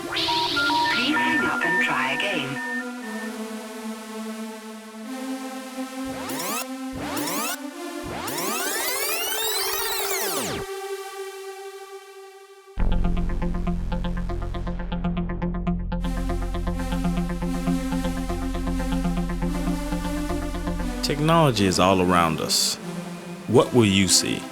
Please hang up and try again. Technology is all around us. What will you see?